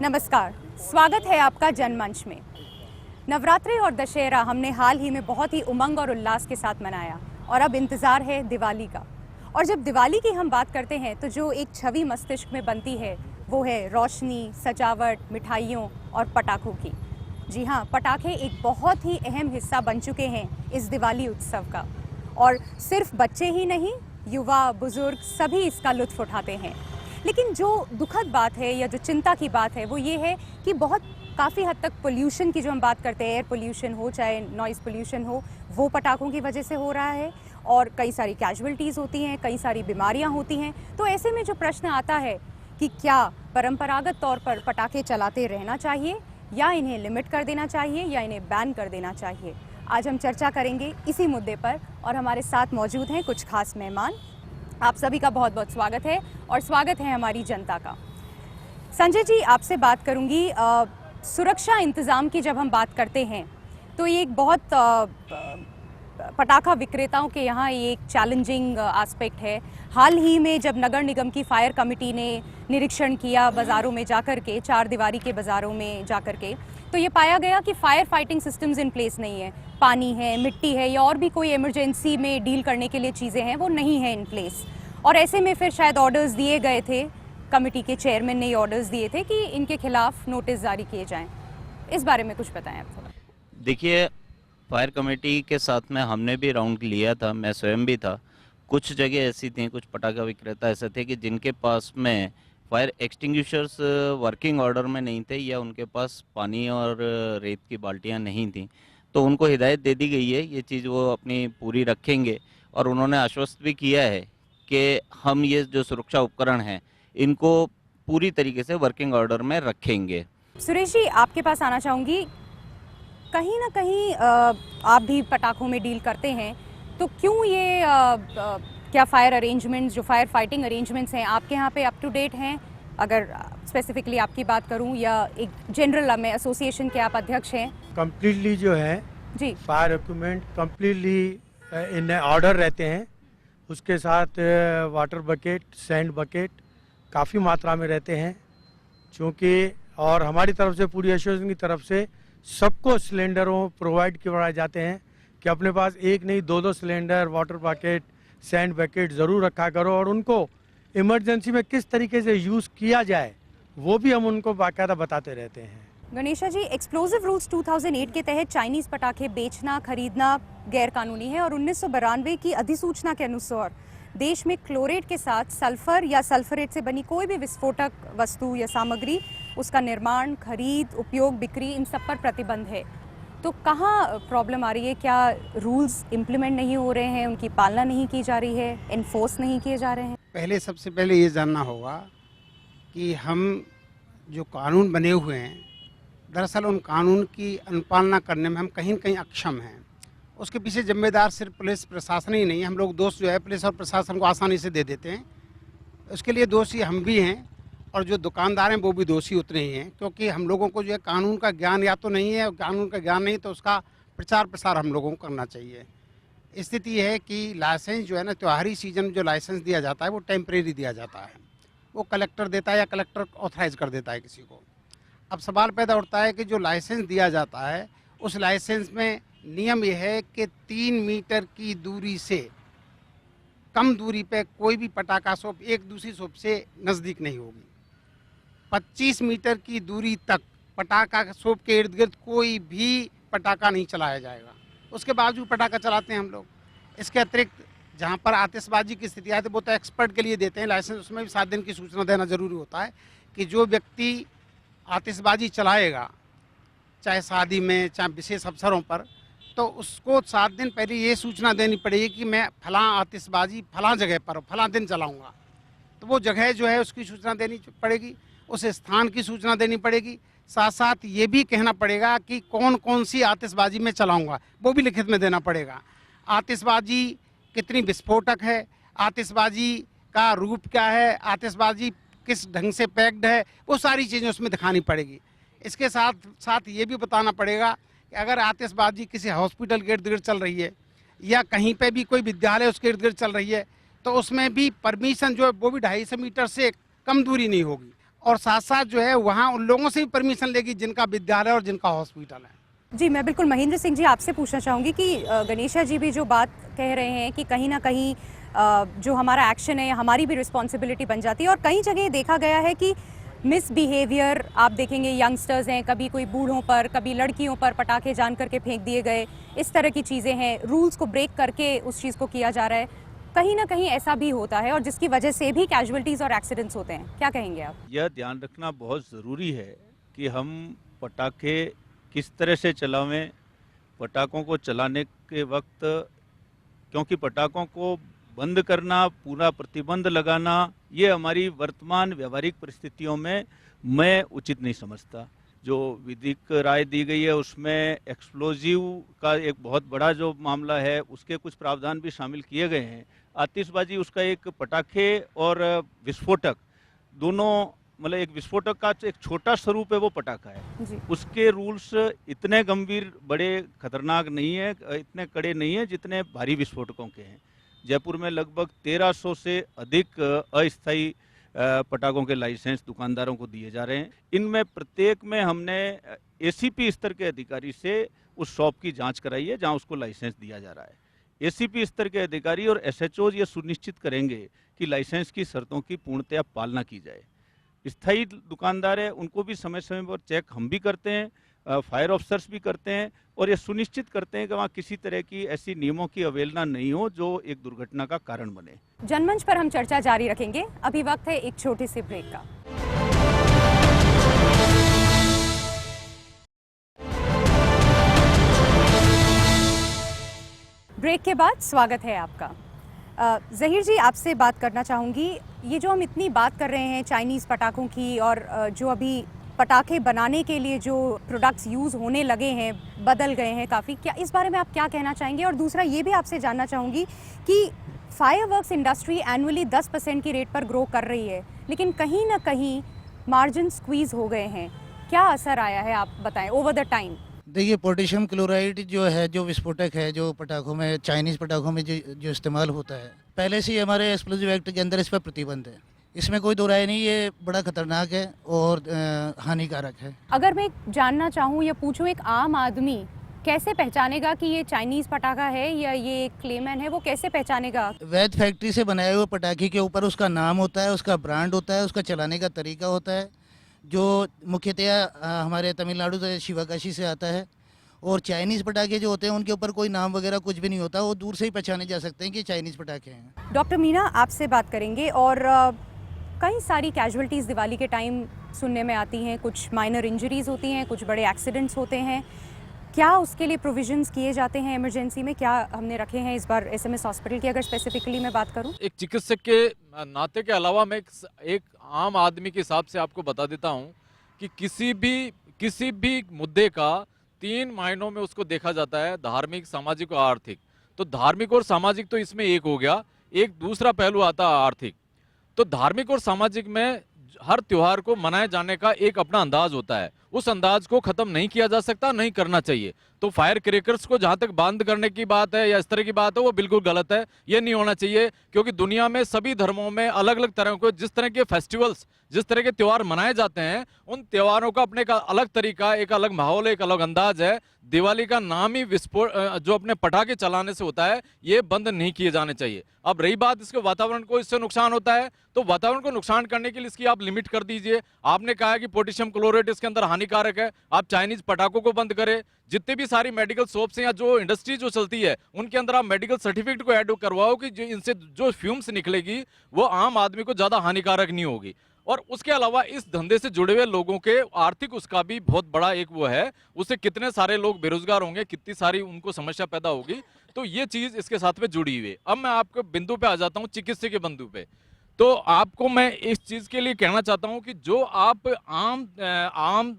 नमस्कार, स्वागत है आपका जनमंच में। नवरात्रि और दशहरा हमने हाल ही में बहुत ही उमंग और उल्लास के साथ मनाया और अब इंतज़ार है दिवाली का। और जब दिवाली की हम बात करते हैं तो जो एक छवि मस्तिष्क में बनती है वो है रोशनी, सजावट, मिठाइयों और पटाखों की। जी हाँ, पटाखे एक बहुत ही अहम हिस्सा बन चुके हैं इस दिवाली उत्सव का और सिर्फ बच्चे ही नहीं, युवा, बुजुर्ग सभी इसका लुत्फ़ उठाते हैं। लेकिन जो दुखद बात है या जो चिंता की बात है वो ये है कि काफ़ी हद तक पोल्यूशन की जो हम बात करते हैं, एयर पोल्यूशन हो चाहे नॉइज़ पोल्यूशन हो, वो पटाखों की वजह से हो रहा है और कई सारी कैजुअल्टीज़ होती हैं, कई सारी बीमारियां होती हैं। तो ऐसे में जो प्रश्न आता है कि क्या परंपरागत तौर पर पटाखे चलाते रहना चाहिए या इन्हें लिमिट कर देना चाहिए या इन्हें बैन कर देना चाहिए, आज हम चर्चा करेंगे इसी मुद्दे पर। और हमारे साथ मौजूद हैं कुछ खास मेहमान। आप सभी का बहुत बहुत स्वागत है और स्वागत है हमारी जनता का। संजय जी, आपसे बात करूंगी। सुरक्षा इंतज़ाम की जब हम बात करते हैं तो ये एक बहुत पटाखा विक्रेताओं के यहाँ ये एक चैलेंजिंग एस्पेक्ट है। हाल ही में जब नगर निगम की फायर कमेटी ने निरीक्षण किया बाज़ारों में जाकर के, चार दीवारी के बाज़ारों में जाकर के, तो ये पाया गया कि fire fighting systems in place नहीं है। पानी है, मिट्टी है या और भी कोई इमरजेंसी में डील करने के लिए चीज़ें हैं वो नहीं है इन प्लेस। और ऐसे में फिर शायद ऑर्डर्स दिए गए थे, कमेटी के चेयरमैन ने ऑर्डर्स दिए थे कि इनके खिलाफ नोटिस जारी किए जाएं। इस बारे में कुछ बताएं आप थोड़ा। देखिए, फायर कमेटी के साथ में हमने भी राउंड लिया था, मैं स्वयं भी था। कुछ जगह ऐसी थी, कुछ पटाखा विक्रेता ऐसे थे कि जिनके पास में फायर एक्सटिंग्विशर्स वर्किंग ऑर्डर में नहीं थे या उनके पास पानी और रेत की बाल्टियां नहीं थी। तो उनको हिदायत दे दी गई है, ये चीज़ वो अपनी पूरी रखेंगे और उन्होंने आश्वस्त भी किया है कि हम ये जो सुरक्षा उपकरण हैं इनको पूरी तरीके से वर्किंग ऑर्डर में रखेंगे। सुरेश जी, आपके पास आना चाहूँगी। कहीं ना कहीं आप भी पटाखों में डील करते हैं, तो क्यों ये क्या फायर अरेंजमेंट्स, जो फायर फाइटिंग अरेंजमेंट्स हैं आपके यहाँ पे अप टू डेट हैं? अगर स्पेसिफिकली आपकी बात करूं या एक जनरल में एसोसिएशन के आप अध्यक्ष हैं। कम्प्लीटली जो है जी, fire equipment completely in order रहते हैं। उसके साथ वाटर बकेट, सैंड बकेट काफ़ी मात्रा में रहते हैं, क्योंकि और हमारी तरफ से, पूरी एसोसिएशन की तरफ से सबको सिलेंडरों प्रोवाइड करवाए जाते हैं कि अपने पास एक नहीं दो cylinder, water bucket, sand bucket ज़रूर रखा करो और उनको इमरजेंसी में किस तरीके से यूज़ किया जाए वो भी हम उनको बाकायदा बताते रहते हैं। गणेशा जी, एक्सप्लोजिव रूल्स 2008 के तहत चाइनीज़ पटाखे बेचना, खरीदना गैर कानूनी है और 1992 की अधिसूचना के अनुसार देश में क्लोरेट के साथ सल्फर या सल्फरेट से बनी कोई भी विस्फोटक वस्तु या सामग्री, उसका निर्माण, खरीद, उपयोग, बिक्री, इन सब पर प्रतिबंध है। तो कहाँ प्रॉब्लम आ रही है? क्या रूल्स इम्प्लीमेंट नहीं हो रहे हैं, उनकी पालना नहीं की जा रही है, इन्फोर्स नहीं किए जा रहे हैं? पहले सबसे पहले ये जानना होगा कि हम जो कानून बने हुए हैं, दरअसल उन कानून की अनुपालना करने में हम कहीं न कहीं अक्षम हैं। उसके पीछे जिम्मेदार सिर्फ पुलिस प्रशासन ही नहीं है। हम लोग दोष जो है पुलिस और प्रशासन को आसानी से दे देते हैं। उसके लिए दोषी हम भी हैं और जो दुकानदार हैं वो भी दोषी उतने ही हैं, क्योंकि हम लोगों को जो है कानून का ज्ञान या तो नहीं है, कानून का ज्ञान नहीं तो उसका प्रचार प्रसार हम लोगों को करना चाहिए। स्थिति है कि लाइसेंस जो है ना, त्योहारी सीजन में जो लाइसेंस दिया जाता है वो टेम्परेरी दिया जाता है, वो कलेक्टर देता है या कलेक्टर ऑथराइज कर देता है किसी को। अब सवाल पैदा उठता है कि जो लाइसेंस दिया जाता है उस लाइसेंस में नियम यह है कि 3 मीटर की दूरी से कम दूरी पे कोई भी पटाखा शॉप एक दूसरी शॉप से नज़दीक नहीं होगी। 25 मीटर की दूरी तक पटाखा शॉप के इर्द गिर्द कोई भी पटाखा नहीं चलाया जाएगा। उसके बावजूद पटाखा चलाते हैं हम लोग। इसके अतिरिक्त जहाँ पर आतिशबाजी की स्थिति आती है वो तो एक्सपर्ट के लिए देते हैं लाइसेंस, उसमें भी 7 दिन की सूचना देना ज़रूरी होता है कि जो व्यक्ति आतिशबाजी चलाएगा, चाहे शादी में चाहे विशेष अवसरों पर, तो उसको 7 दिन पहले ये सूचना देनी पड़ेगी कि मैं फलां आतिशबाजी फलां जगह पर फलां दिन चलाऊँगा। तो वो जगह जो है उसकी सूचना देनी पड़ेगी, उस स्थान की सूचना देनी पड़ेगी। साथ साथ ये भी कहना पड़ेगा कि कौन कौन सी आतिशबाजी में चलाऊँगा, वो भी लिखित में देना पड़ेगा। आतिशबाजी कितनी विस्फोटक है, आतिशबाजी का रूप क्या है, आतिशबाजी किस ढंग से पैक्ड है, वो सारी चीज़ें उसमें दिखानी पड़ेगी। इसके साथ साथ ये भी बताना पड़ेगा कि अगर आतिशबाजी किसी हॉस्पिटल के इर्द गिर्द चल रही है या कहीं पे भी कोई विद्यालय उसके इर्द गिर्द चल रही है तो उसमें भी परमिशन जो है वो भी 250 मीटर से कम दूरी नहीं होगी और साथ साथ जो है वहाँ उन लोगों से भी परमिशन लेगी जिनका विद्यालय और जिनका हॉस्पिटल है। जी, मैं बिल्कुल महेंद्र सिंह जी आपसे पूछना चाहूँगी कि गणेशा जी भी जो बात कह रहे हैं कि कहीं ना कहीं जो हमारा एक्शन है हमारी भी रिस्पॉन्सिबिलिटी बन जाती है, और कई जगह देखा गया है कि मिसबिहेवियर आप देखेंगे, यंगस्टर्स हैं, कभी कोई बूढ़ों पर, कभी लड़कियों पर पटाखे जान करके फेंक दिए गए, इस तरह की चीज़ें हैं, रूल्स को ब्रेक करके उस चीज़ को किया जा रहा है। कहीं ना कहीं ऐसा भी होता है और जिसकी वजह से भी कैजुअलिटीज़ और एक्सीडेंट्स होते हैं। क्या कहेंगे आप? यह ध्यान रखना बहुत ज़रूरी है कि हम पटाखे किस तरह से चलावें। पटाखों को चलाने के वक्त, क्योंकि पटाखों को बंद करना, पूरा प्रतिबंध लगाना, ये हमारी वर्तमान व्यवहारिक परिस्थितियों में मैं उचित नहीं समझता। जो विधिक राय दी गई है उसमें एक्सप्लोजिव का एक बहुत बड़ा जो मामला है उसके कुछ प्रावधान भी शामिल किए गए हैं। आतिशबाजी उसका एक पटाखे और विस्फोटक दोनों, मतलब एक विस्फोटक का एक छोटा स्वरूप है वो पटाखा है जी। उसके रूल्स इतने गंभीर, बड़े खतरनाक नहीं है, इतने कड़े नहीं है जितने भारी विस्फोटकों के हैं। जयपुर में लगभग 1300 से अधिक अस्थायी पटाखों के लाइसेंस दुकानदारों को दिए जा रहे हैं। इनमें प्रत्येक में हमने एसीपी स्तर के अधिकारी से उस शॉप की जांच कराई है जहां उसको लाइसेंस दिया जा रहा है। एसीपी स्तर के अधिकारी और एसएचओ ये सुनिश्चित करेंगे कि लाइसेंस की शर्तों की पूर्णतया पालना की जाए। स्थायी दुकानदार है उनको भी समय समय पर चेक हम भी करते हैं, फायर ऑफिसर्स भी करते हैं, और ये सुनिश्चित करते हैं कि वहाँ किसी तरह की ऐसी नियमों की अवहेलना नहीं हो जो एक दुर्घटना का कारण बने। जनमंच पर हम चर्चा जारी रखेंगे। अभी वक्त है एक छोटे से ब्रेक का। ब्रेक के बाद स्वागत है आपका। ज़हीर जी, आपसे बात करना चाहूँगी, ये जो हम इतनी बात कर रहे हैं चाइनीज़ पटाखों की, और जो अभी पटाखे बनाने के लिए जो प्रोडक्ट्स यूज़ होने लगे हैं, बदल गए हैं काफ़ी, क्या इस बारे में आप क्या कहना चाहेंगे? और दूसरा ये भी आपसे जानना चाहूँगी कि फायरवर्क्स इंडस्ट्री एनुअली 10% की रेट पर ग्रो कर रही है, लेकिन कहीं ना कहीं मार्जिन स्क्वीज़ हो गए हैं। क्या असर आया है, आप बताएं, ओवर द टाइम? देखिए, पोटेशियम क्लोराइड जो है, जो विस्फोटक है, जो पटाखों में, चाइनीज़ पटाखों में जो इस्तेमाल होता है, पहले से ही हमारे एक्सप्लोजिव एक्ट के अंदर इस पर प्रतिबंध है। इसमें कोई दो राय नहीं, ये बड़ा खतरनाक है और हानिकारक है। अगर मैं जानना चाहूँ या पूछूँ, एक आम आदमी कैसे पहचानेगा कि ये चाइनीज़ पटाखा है या ये क्लेमैन है? वो कैसे पहचानेगा? वैध फैक्ट्री से बनाए हुए पटाखे के ऊपर उसका नाम होता है, उसका ब्रांड होता है, उसका चलाने का तरीका होता है, जो मुख्यतया हमारे तमिलनाडु से, शिवाकाशी से आता है। और चाइनीज़ पटाखे जो होते हैं उनके ऊपर कोई नाम वगैरह कुछ भी नहीं होता, वो दूर से ही पहचाने जा सकते हैं कि चाइनीज़ पटाखे हैं। डॉक्टर मीना, आपसे बात करेंगे। और कई सारी कैजुअलिटीज़ दिवाली के टाइम सुनने में आती हैं, कुछ माइनर इंजरीज़ होती हैं, कुछ बड़े एक्सीडेंट्स होते हैं। क्या उसके लिए प्रोविजंस किए जाते हैं इमरजेंसी में? क्या हमने रखे हैं इस बार एसएमएस हॉस्पिटल की, अगर स्पेसिफिकली मैं बात करूं? एक चिकित्सक के नाते के अलावा मैं एक आम आदमी के हिसाब से आपको बता देता हूं कि किसी भी मुद्दे का 3 मायनों में उसको देखा जाता है, धार्मिक, सामाजिक और आर्थिक। तो धार्मिक और सामाजिक तो इसमें एक हो गया, एक दूसरा पहलू आता है आर्थिक। तो धार्मिक और सामाजिक में हर त्योहार को मनाए जाने का एक अपना अंदाज होता है, उस अंदाज को खत्म नहीं किया जा सकता, नहीं करना चाहिए। तो फायर क्रैकर्स को जहां तक बंद करने की बात है या इस तरह की बात है, वो बिल्कुल गलत है, ये नहीं होना चाहिए। क्योंकि दुनिया में सभी धर्मों में अलग अलग तरह के, जिस तरह के फेस्टिवल्स, जिस तरह के त्यौहार मनाए जाते हैं, उन त्योहारों का अपने का अलग तरीका, एक अलग माहौल, एक अलग अंदाज है। दिवाली का नाम ही विस्फोट जो अपने पटाखे चलाने से होता है, ये बंद नहीं किए जाने चाहिए। अब रही बात इसके वातावरण को, इससे नुकसान होता है, तो वातावरण को नुकसान करने के लिए इसकी आप लिमिट कर दीजिए। आपने कहा है कि पोटेशियम क्लोराइड इसके अंदर हानिकारक है, आप चाइनीज पटाखों को बंद करें। जितने भी सारी मेडिकल शॉप्स हैं या जो इंडस्ट्री जो चलती है, उनके अंदर आप मेडिकल सर्टिफिकेट को ऐड करवाओ कि इनसे जो फ्यूम्स निकलेगी वो आम आदमी को ज्यादा हानिकारक नहीं होगी। और उसके अलावा इस धंधे से जुड़े हुए लोगों के आर्थिक उसका भी बहुत बड़ा एक वो है, उससे कितने सारे लोग बेरोजगार होंगे, कितनी सारी उनको समस्या पैदा होगी। तो ये चीज इसके साथ में जुड़ी हुई है। अब मैं आपके बिंदु पे आ जाता हूँ, चिकित्सा के बिंदु पे। तो आपको मैं इस चीज के लिए कहना चाहता हूं कि जो आप आम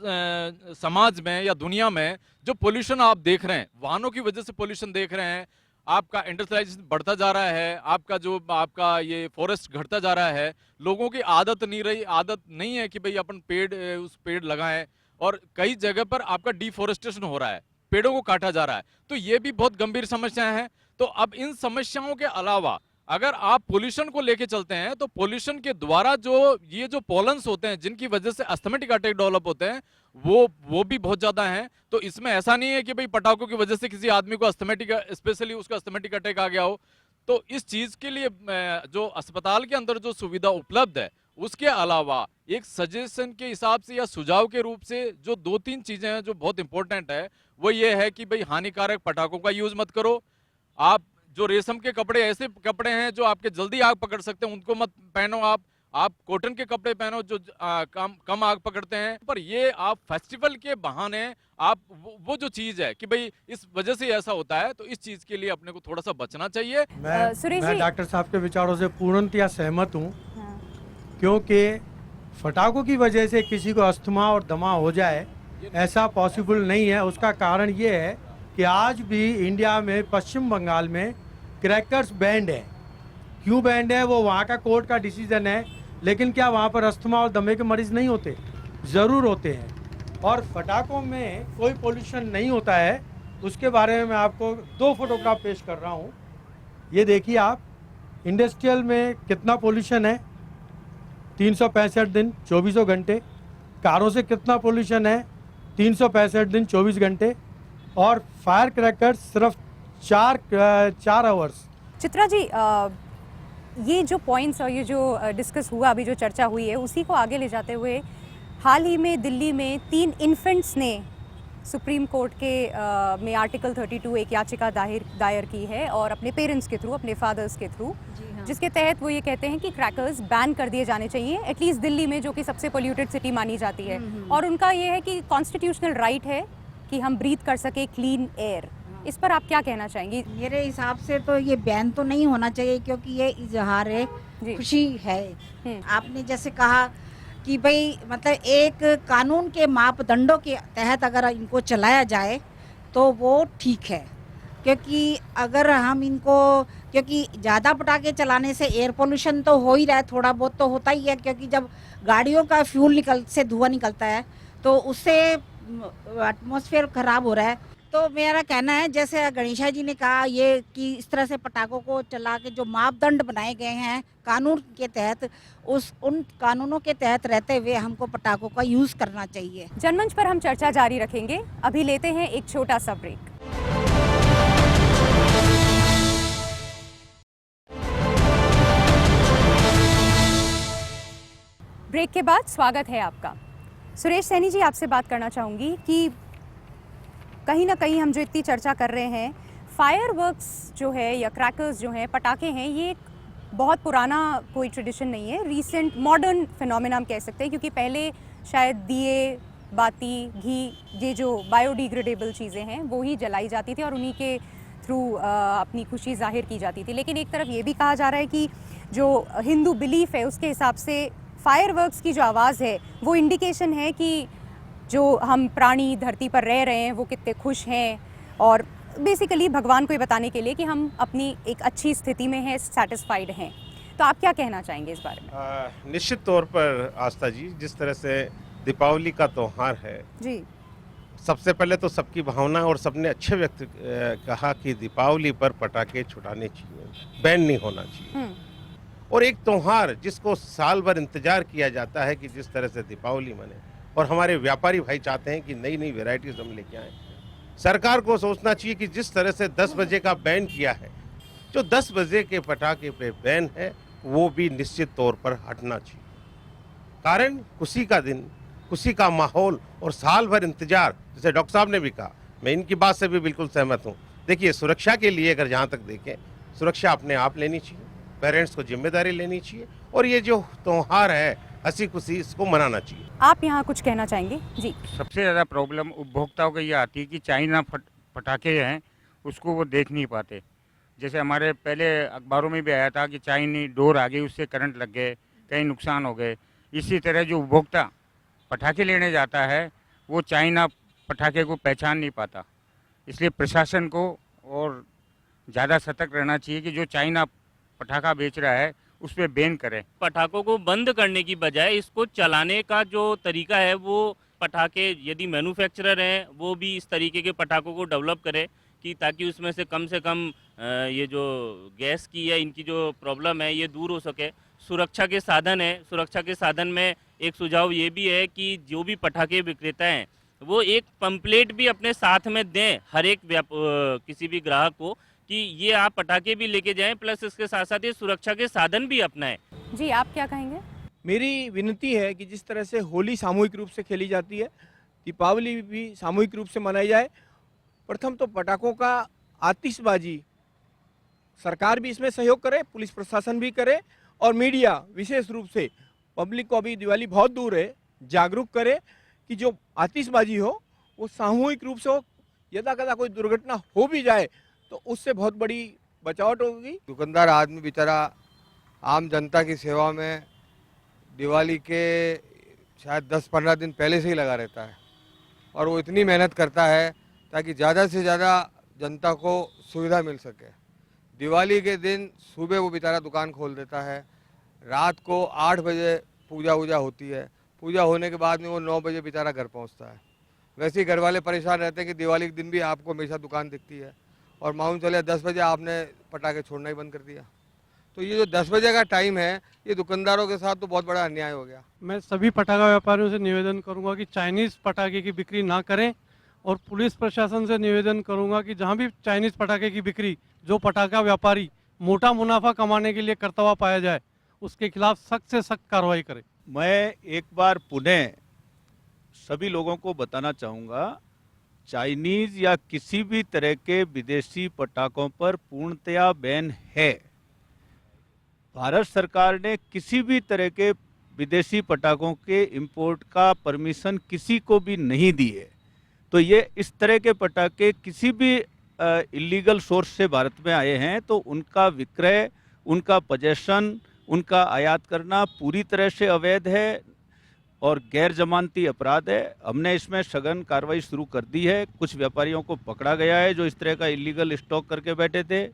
समाज में या दुनिया में जो पोल्यूशन आप देख रहे हैं, वाहनों की वजह से पोल्यूशन देख रहे हैं, आपका इंडस्ट्रियलाइजेशन बढ़ता जा रहा है, आपका ये फॉरेस्ट घटता जा रहा है, लोगों की आदत नहीं है कि भाई अपन पेड़ लगाएं, और कई जगह पर आपका डिफोरेस्टेशन हो रहा है, पेड़ों को काटा जा रहा है। तो ये भी बहुत गंभीर समस्याएं हैं। तो अब इन समस्याओं के अलावा अगर आप पोल्यूशन को लेके चलते हैं तो पोल्यूशन के द्वारा जो ये जो पॉलन्स होते हैं जिनकी वजह से अस्थमेटिक अटैक डेवलप होते हैं वो भी बहुत ज्यादा हैं। तो इसमें ऐसा नहीं है कि भाई पटाखों की वजह से किसी आदमी को अस्थमेटिक, स्पेशली उसको अस्थमेटिक अटैक आ गया हो। तो इस चीज के लिए जो अस्पताल के अंदर जो सुविधा उपलब्ध है उसके अलावा एक सजेशन के हिसाब से या सुझाव के रूप से जो 2-3 चीजें हैं जो बहुत इंपॉर्टेंट है वो ये है कि भाई हानिकारक पटाखों का यूज मत करो। आप जो रेशम के कपड़े, ऐसे कपड़े हैं जो आपके जल्दी आग पकड़ सकते हैं, उनको मत पहनो। आप कॉटन के कपड़े पहनो जो कम आग पकड़ते हैं। पर ये आप फेस्टिवल के बहाने आप वो जो चीज है कि भाई इस वजह से ऐसा होता है, तो इस चीज के लिए अपने को थोड़ा सा बचना चाहिए। सुरेश मैं जी, डॉक्टर साहब के विचारों से पूर्णतया सहमत हूँ, हाँ, क्योंकि फटाकों की वजह से किसी को अस्थमा और दमा हो जाए ऐसा पॉसिबल नहीं है। उसका कारण ये है कि आज भी इंडिया में, पश्चिम बंगाल में क्रैकर्स बैंड है। क्यों बैंड है वो वहाँ का कोर्ट का डिसीजन है, लेकिन क्या वहाँ पर अस्थमा और दमे के मरीज नहीं होते? ज़रूर होते हैं। और फटाकों में कोई पोल्यूशन नहीं होता है, उसके बारे में मैं आपको 2 फोटोग्राफ पेश कर रहा हूँ। ये देखिए आप, इंडस्ट्रियल में कितना पोल्यूशन है, 365 दिन 24 घंटे। कारों से कितना पोल्यूशन है, 365 दिन 24 घंटे। और फायर क्रैकर्स सिर्फ 4 आवर्स। चित्रा जी, ये जो पॉइंट्स और ये जो डिस्कस हुआ, अभी जो चर्चा हुई है, उसी को आगे ले जाते हुए हाल ही में दिल्ली में 3 इन्फेंट्स ने सुप्रीम कोर्ट के में आर्टिकल 32 एक याचिका दायर की है, और अपने पेरेंट्स के थ्रू, अपने फादर्स के थ्रू, जिसके तहत वो ये कहते हैं कि क्रैकर्स बैन कर दिए जाने चाहिए, एटलीस्ट दिल्ली में, जो कि सबसे पोल्यूटेड सिटी मानी जाती है। और उनका ये है कि कॉन्स्टिट्यूशनल राइट है कि हम ब्रीथ कर सके क्लीन एयर। इस पर आप क्या कहना चाहेंगी? मेरे हिसाब से तो ये बैन तो नहीं होना चाहिए, क्योंकि ये इजहार है, जी। खुशी है। आपने जैसे कहा कि भाई मतलब एक कानून के मापदंडों के तहत अगर इनको चलाया जाए तो वो ठीक है। क्योंकि अगर हम इनको, क्योंकि ज़्यादा पटाखे चलाने से एयर पोल्यूशन तो हो ही रहा है, थोड़ा बहुत तो होता ही है, क्योंकि जब गाड़ियों का फ्यूल से धुआं निकलता है तो उससे एटमॉस्फेयर खराब हो रहा है। तो मेरा कहना है, जैसे गणेशा जी ने कहा, ये कि इस तरह से पटाखों को चला के जो मापदंड बनाए गए हैं कानून के तहत, उन कानूनों के तहत रहते हुए हमको पटाखों का यूज़ करना चाहिए। जनमंच पर हम चर्चा जारी रखेंगे। अभी लेते हैं एक छोटा सा ब्रेक। ब्रेक के बाद स्वागत है आपका। सुरेश सैनी जी, आपसे बात करना चाहूँगी कि कहीं ना कहीं हम जो इतनी चर्चा कर रहे हैं, फायरवर्क्स जो है या क्रैकर्स जो हैं, पटाखे हैं, ये एक बहुत पुराना कोई ट्रेडिशन नहीं है, रीसेंट मॉडर्न फिनोमेना हम कह सकते हैं। क्योंकि पहले शायद दिए, बाती, घी, ये जो बायोडिग्रेडेबल चीज़ें हैं वो ही जलाई जाती थी और उन्हीं के थ्रू अपनी खुशी जाहिर की जाती थी। लेकिन एक तरफ ये भी कहा जा रहा है कि जो हिंदू बिलीफ है उसके हिसाब से फायरवर्क्स की जो आवाज़ है वो इंडिकेशन है कि जो हम प्राणी धरती पर रह रहे हैं वो कितने खुश हैं, और बेसिकली भगवान को ये बताने के लिए कि हम अपनी एक अच्छी स्थिति में हैं, सेटिस्फाइड हैं। तो आप क्या कहना चाहेंगे इस बारे में? निश्चित तौर पर आस्था जी, जिस तरह से दीपावली का त्यौहार है जी, सबसे पहले तो सबकी भावना, और सबने अच्छे व्यक्त कहा कि दीपावली पर पटाखे छुटाने चाहिए, बैन नहीं होना चाहिए। और एक त्यौहार जिसको साल भर इंतजार किया जाता है कि जिस तरह से दीपावली मने, और हमारे व्यापारी भाई चाहते हैं कि नई नई वेराइटीज हम लेके आएँ। सरकार को सोचना चाहिए कि जिस तरह से 10 बजे का बैन किया है, जो 10 बजे के पटाखे पे बैन है वो भी निश्चित तौर पर हटना चाहिए। कारण खुशी का दिन, खुशी का माहौल और साल भर इंतजार, जैसे डॉक्टर साहब ने भी कहा, मैं इनकी बात से भी बिल्कुल सहमत हूँ। देखिए, सुरक्षा के लिए अगर जहाँ तक देखें, सुरक्षा अपने आप लेनी चाहिए, पेरेंट्स को जिम्मेदारी लेनी चाहिए, और ये जो त्यौहार है हंसी खुशी, इसको मनाना चाहिए। आप यहाँ कुछ कहना चाहेंगे? जी। सबसे ज़्यादा प्रॉब्लम उपभोक्ताओं को ये आती है कि चाइना पटाखे हैं उसको वो देख नहीं पाते। जैसे हमारे पहले अखबारों में भी आया था कि चाइनी डोर आ गई, उससे करंट लग गए, कई नुकसान हो गए। इसी तरह जो उपभोक्ता पटाखे लेने जाता है वो चाइना पटाखे को पहचान नहीं पाता। इसलिए प्रशासन को और ज़्यादा सतर्क रहना चाहिए कि जो चाइना पटाखा बेच रहा है उस पर बैन करें। पटाखों को बंद करने की बजाय इसको चलाने का जो तरीका है, वो पटाखे यदि मैन्युफैक्चरर हैं वो भी इस तरीके के पटाखों को डेवलप करें कि ताकि उसमें से कम ये जो गैस की या इनकी जो प्रॉब्लम है ये दूर हो सके। सुरक्षा के साधन है, सुरक्षा के साधन में एक सुझाव ये भी है कि जो भी पटाखे विक्रेता हैं वो एक पंपलेट भी अपने साथ में दें हर एक किसी भी ग्राहक को कि ये आप पटाखे भी लेके जाएं, प्लस इसके साथ साथ ये सुरक्षा के साधन भी अपनाएं। जी, आप क्या कहेंगे? मेरी विनती है कि जिस तरह से होली सामूहिक रूप से खेली जाती है, दीपावली भी सामूहिक रूप से मनाई जाए। प्रथम तो पटाखों का आतिशबाजी सरकार भी इसमें सहयोग करे, पुलिस प्रशासन भी करे और मीडिया विशेष रूप से पब्लिक को, अभी दिवाली बहुत दूर है, जागरूक करे कि जो आतिशबाजी हो वो सामूहिक रूप से हो। यदा कदा कोई दुर्घटना हो भी जाए तो उससे बहुत बड़ी बचावट होगी। दुकानदार आदमी बेचारा आम जनता की सेवा में दिवाली के शायद 10-15 दिन पहले से ही लगा रहता है और वो इतनी मेहनत करता है ताकि ज़्यादा से ज़्यादा जनता को सुविधा मिल सके। दिवाली के दिन सुबह वो बेचारा दुकान खोल देता है, रात को 8 बजे पूजा होती है, पूजा होने के बाद में वो 9 बजे बेचारा घर पहुंचता है। वैसे ही घर वाले परेशान रहते हैं कि दिवाली के दिन भी आपको हमेशा दुकान दिखती है और मालूम चले 10 बजे आपने पटाखे छोड़ना ही बंद कर दिया। तो ये जो 10 बजे का टाइम है ये दुकानदारों के साथ तो बहुत बड़ा अन्याय हो गया। मैं सभी पटाखा व्यापारियों से निवेदन करूंगा कि चाइनीज़ पटाखे की बिक्री ना करें और पुलिस प्रशासन से निवेदन करूंगा कि जहां भी चाइनीज़ पटाखे की बिक्री जो पटाखा व्यापारी मोटा मुनाफा कमाने के लिए करता हुआ पाया जाए उसके खिलाफ सख्त से सख्त कार्रवाई करे। मैं एक बार पुनः सभी लोगों को बताना चाहूँगा, चाइनीज़ या किसी भी तरह के विदेशी पटाखों पर पूर्णतया बैन है। भारत सरकार ने किसी भी तरह के विदेशी पटाखों के इंपोर्ट का परमिशन किसी को भी नहीं दी है। तो ये इस तरह के पटाखे किसी भी इलीगल सोर्स से भारत में आए हैं तो उनका विक्रय, उनका पोजेशन, उनका आयात करना पूरी तरह से अवैध है और गैर जमानती अपराध है। हमने इसमें सघन कार्रवाई शुरू कर दी है। कुछ व्यापारियों को पकड़ा गया है जो इस तरह का इलीगल स्टॉक करके बैठे थे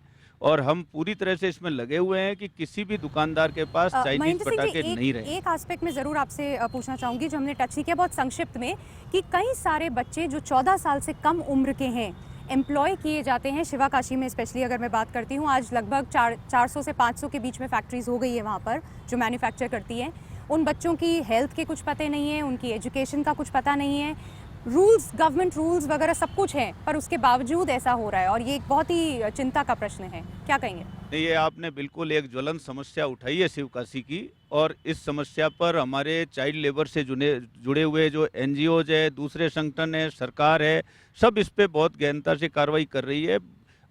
और हम पूरी तरह से इसमें लगे हुए हैं कि किसी भी दुकानदार के पास चाइनीज पटाखे नहीं रहे। एक एस्पेक्ट में ज़रूर आपसे पूछना चाहूँगी जो हमने टच किया बहुत संक्षिप्त में, कि कई सारे बच्चे जो 14 साल से कम उम्र के हैं एम्प्लॉय किए जाते हैं शिवाकाशी में। स्पेशली अगर मैं बात करती हूँ, आज लगभग 400 से 500 के बीच में फैक्ट्रीज हो गई है वहाँ पर जो मैन्युफैक्चर करती हैं। उन बच्चों की हेल्थ के कुछ पते नहीं है, उनकी एजुकेशन का कुछ पता नहीं है, रूल्स, गवर्नमेंट रूल्स वगैरह सब कुछ है, पर उसके बावजूद ऐसा हो रहा है और ये एक बहुत ही चिंता का प्रश्न है। क्या कहेंगे? ये आपने बिल्कुल एक ज्वलंत समस्या उठाई है शिवकाशी की, और इस समस्या पर हमारे चाइल्ड लेबर से जुड़े हुए जो NGOज है, दूसरे संगठन है, सरकार है, सब इस पे बहुत गहनता से कार्रवाई कर रही है।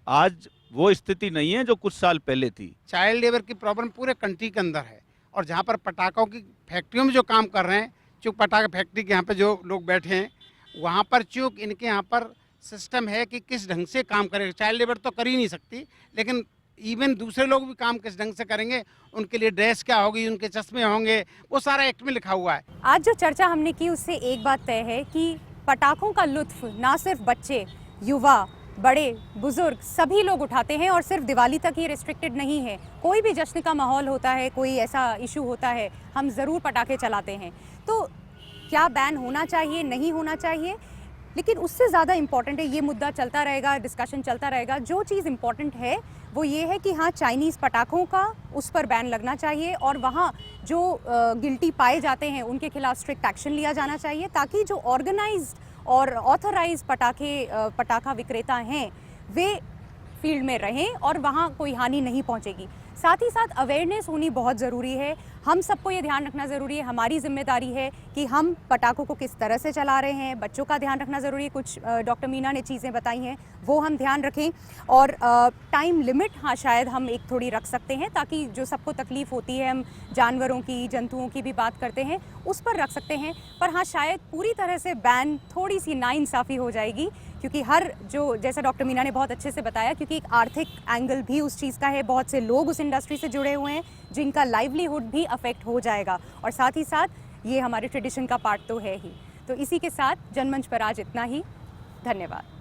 आज वो स्थिति नहीं है जो कुछ साल पहले थी। चाइल्ड लेबर की प्रॉब्लम पूरे कंट्री के अंदर है और जहाँ पर पटाखों की फैक्ट्रियों में जो काम कर रहे हैं, चूँकि पटाखे फैक्ट्री के यहाँ पे जो लोग बैठे हैं वहाँ पर चूँकि इनके यहाँ पर सिस्टम है कि किस ढंग से काम करेगा। चाइल्ड लेबर तो कर ही नहीं सकती, लेकिन इवन दूसरे लोग भी काम किस ढंग से करेंगे, उनके लिए ड्रेस क्या होगी, उनके चश्मे होंगे, वो सारा एक्ट में लिखा हुआ है। आज जो चर्चा हमने की उससे एक बात तय है कि पटाखों का लुत्फ ना सिर्फ बच्चे, युवा, बड़े, बुजुर्ग सभी लोग उठाते हैं और सिर्फ दिवाली तक ही रिस्ट्रिक्टेड नहीं है। कोई भी जश्न का माहौल होता है, कोई ऐसा इशू होता है, हम ज़रूर पटाखे चलाते हैं। तो क्या बैन होना चाहिए, नहीं होना चाहिए, लेकिन उससे ज़्यादा इम्पॉर्टेंट है, ये मुद्दा चलता रहेगा, डिस्कशन चलता रहेगा। जो चीज़ इम्पॉर्टेंट है वो ये है कि हाँ, चाइनीज़ पटाखों का उस पर बैन लगना चाहिए और वहाँ जो गिल्टी पाए जाते हैं उनके खिलाफ स्ट्रिक्ट एक्शन लिया जाना चाहिए, ताकि जो ऑर्गेनाइज्ड और ऑथराइज पटाखा विक्रेता हैं वे फील्ड में रहें और वहाँ कोई हानि नहीं पहुँचेगी। साथ ही साथ अवेयरनेस होनी बहुत ज़रूरी है। हम सबको ये ध्यान रखना ज़रूरी है, हमारी जिम्मेदारी है कि हम पटाखों को किस तरह से चला रहे हैं। बच्चों का ध्यान रखना ज़रूरी है। कुछ डॉक्टर मीना ने चीज़ें बताई हैं वो हम ध्यान रखें और टाइम लिमिट हाँ शायद हम एक थोड़ी रख सकते हैं, ताकि जो सबको तकलीफ़ होती है, हम जानवरों की, जंतुओं की भी बात करते हैं, उस पर रख सकते हैं। पर हाँ, शायद पूरी तरह से बैन थोड़ी सी नाइंसाफ़ी हो जाएगी, क्योंकि हर जो, जैसा डॉक्टर मीना ने बहुत अच्छे से बताया, क्योंकि एक आर्थिक एंगल भी उस चीज़ का है। बहुत से लोग उस इंडस्ट्री से जुड़े हुए हैं जिनका लाइवलीहुड भी अफेक्ट हो जाएगा और साथ ही साथ ये हमारे ट्रेडिशन का पार्ट तो है ही। तो इसी के साथ जनमंच पर आज इतना ही। धन्यवाद।